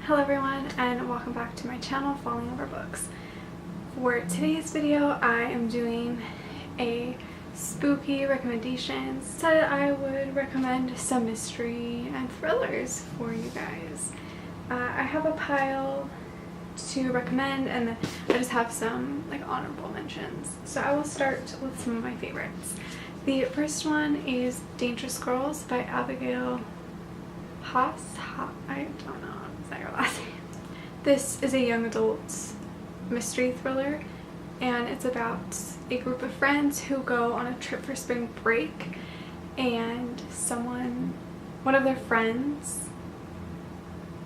Hello everyone and welcome back to my channel, Falling Over Books. For today's video I am doing a spooky recommendations. Said I would recommend some mystery and thrillers for you guys. I have a pile to recommend and then I just have some like honorable mentions. So I will start with some of my favorites. The first one is Dangerous Girls by Abigail Haas. I don't know. Is that your last name? This is a young adult mystery thriller and it's about a group of friends who go on a trip for spring break and one of their friends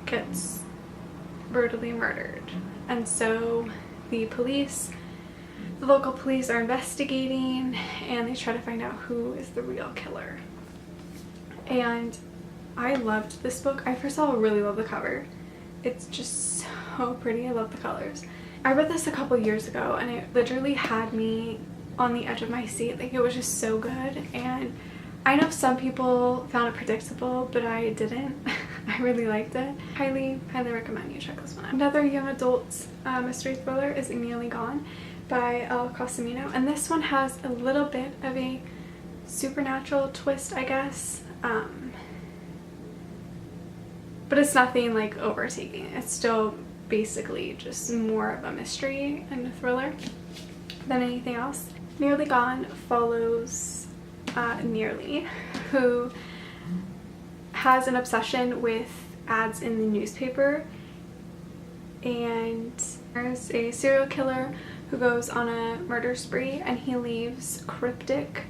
gets brutally murdered, and so the local police are investigating and they try to find out who is the real killer. And I loved this book. I first of all really love the cover. It's just so pretty. I love the colors. I read this a couple years ago and it literally had me on the edge of my seat. Like, it was just so good, and I know some people found it predictable, but I didn't. I really liked it. Highly recommend you check this one out. Another young adult mystery thriller is Nearly Gone by El Casimino, and this one has a little bit of a supernatural twist, I guess. But it's nothing like overtaking. It's still basically just more of a mystery and a thriller than anything else. Nearly Gone follows Nearly, who has an obsession with ads in the newspaper, and there's a serial killer who goes on a murder spree and he leaves cryptic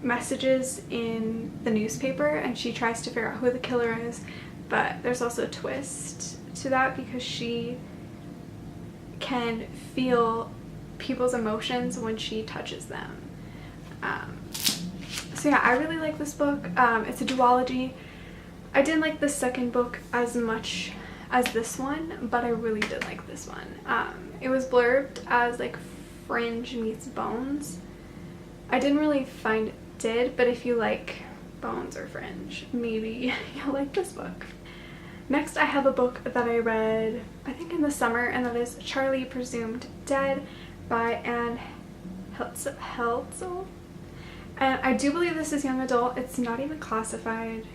messages in the newspaper, and she tries to figure out who the killer is. But there's also a twist to that because she can feel people's emotions when she touches them. So yeah, I really like this book. It's a duology. I didn't like the second book as much as this one, but I really did like this one. It was blurbed as like Fringe meets Bones. I didn't really find it did, but if you like Bones or Fringe, maybe you'll like this book. Next I have a book that I read I think in the summer, and that is Charlie Presumed Dead by Anne Heltzel. And I do believe this is young adult. It's not even classified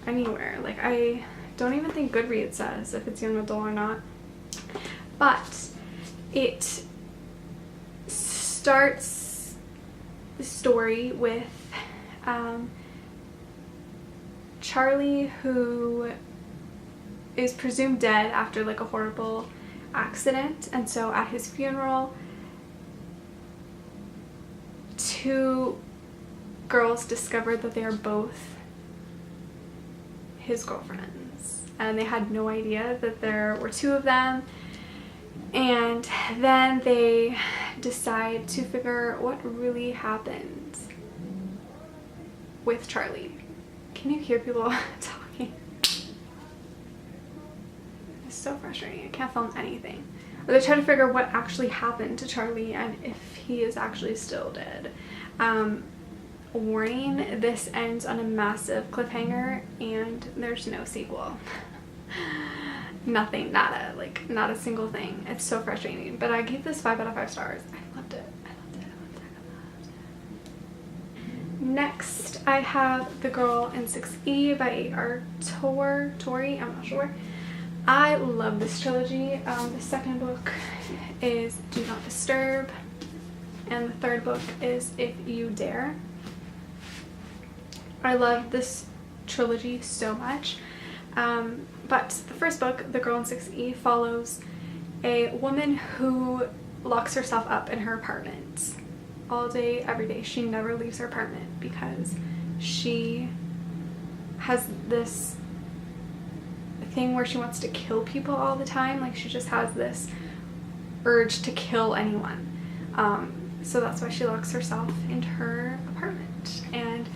anywhere. Like, I don't even think Goodreads says if it's young adult or not. But it starts the story with Charlie, who is presumed dead after like a horrible accident, and so at his funeral two girls discovered that they are both his girlfriends, and they had no idea that there were two of them. And then they decide to figure what really happened with Charlie. Can you hear people talking? It's so frustrating. I can't film anything. Or they try to figure what actually happened to Charlie and if he is actually still dead. Warning, this ends on a massive cliffhanger and there's no sequel. Nothing, nada, like not a single thing. It's so frustrating, but I gave this 5 out of 5 stars. I loved it. Next, I have The Girl in 6E by A.R. Torrey. I'm not sure. I love this trilogy. The second book is Do Not Disturb, and the third book is If You Dare. I love this trilogy so much. But the first book, The Girl in 6E, follows a woman who locks herself up in her apartment all day, every day. She never leaves her apartment because she has this thing where she wants to kill people all the time. Like, she just has this urge to kill anyone. So that's why she locks herself into her apartment. And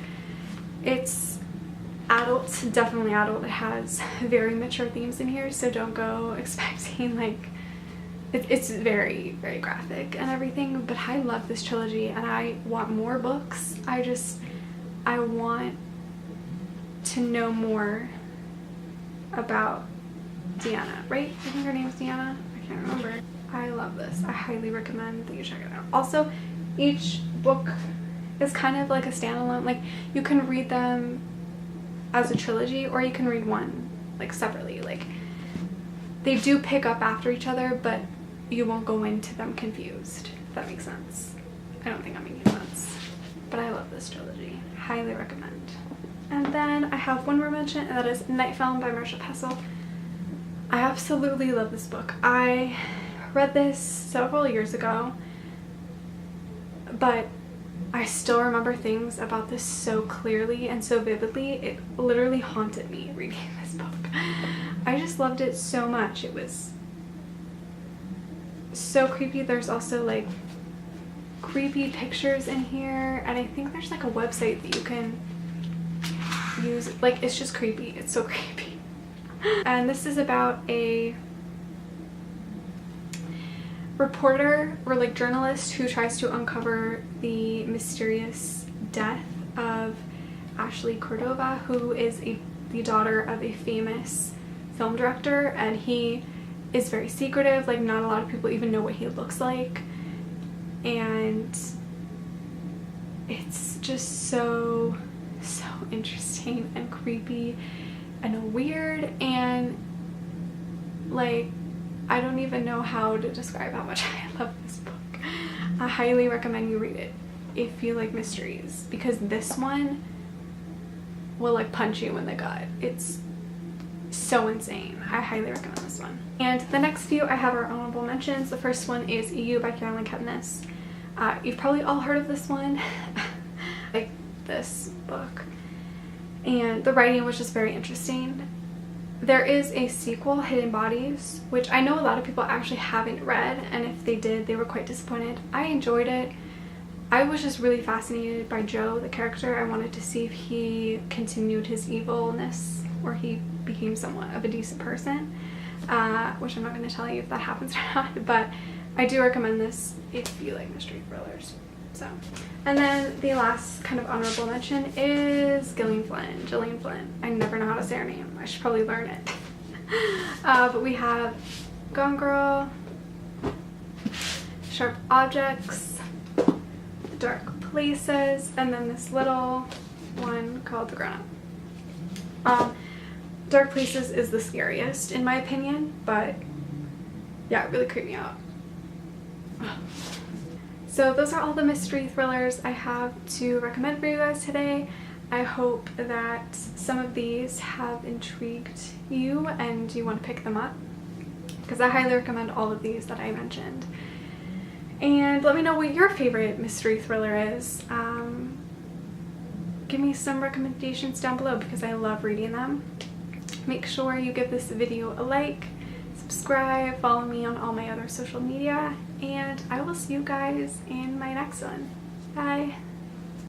it's adult, definitely adult. It has very mature themes in here, so don't go expecting like it's very graphic and everything, but I love this trilogy and I want more books. I want to know more about Deanna, right? I think her name's Deanna. I can't remember. I love this. I highly recommend that you check it out. Also, each book is kind of like a standalone. Like, you can read them as a trilogy, or you can read one like separately. Like, they do pick up after each other, but you won't go into them confused, if that makes sense. I don't think I'm making sense, but I love this trilogy. Highly recommend. And then I have one more mention, and that is Night Film by Marcia Pessel. I absolutely love this book. I read this several years ago, but I still remember things about this so clearly and so vividly. It literally haunted me reading this book. I just loved it so much. It was so creepy. There's also like creepy pictures in here, and I think there's like a website that you can use. Like, it's just creepy. It's so creepy. And this is about a reporter or like journalist who tries to uncover the mysterious death of Ashley Cordova, who is the daughter of a famous film director, and he is very secretive. Like, not a lot of people even know what he looks like, and it's just so interesting and creepy and weird, and like, I don't even know how to describe how much I love this book. I highly recommend you read it if you like mysteries, because this one will like punch you in the gut. It's so insane. I highly recommend this one. And the next few I have are honorable mentions. The first one is You by Carolyn Kepnes. You've probably all heard of this one. Like this book. And the writing was just very interesting. There is a sequel, Hidden Bodies, which I know a lot of people actually haven't read, and if they did, they were quite disappointed. I enjoyed it. I was just really fascinated by Joe, the character. I wanted to see if he continued his evilness or he became somewhat of a decent person, which I'm not going to tell you if that happens or not, but I do recommend this if you like mystery thrillers. So, and then the last kind of honorable mention is Gillian Flynn. I never know how to say her name. I should probably learn it. But we have Gone Girl, Sharp Objects, Dark Places, and then this little one called The Grown Up. Dark Places is the scariest in my opinion, but yeah, it really creeped me out. So those are all the mystery thrillers I have to recommend for you guys today. I hope that some of these have intrigued you and you want to pick them up, because I highly recommend all of these that I mentioned. And let me know what your favorite mystery thriller is. Give me some recommendations down below, because I love reading them. Make sure you give this video a like, subscribe, follow me on all my other social media, and I will see you guys in my next one. Bye!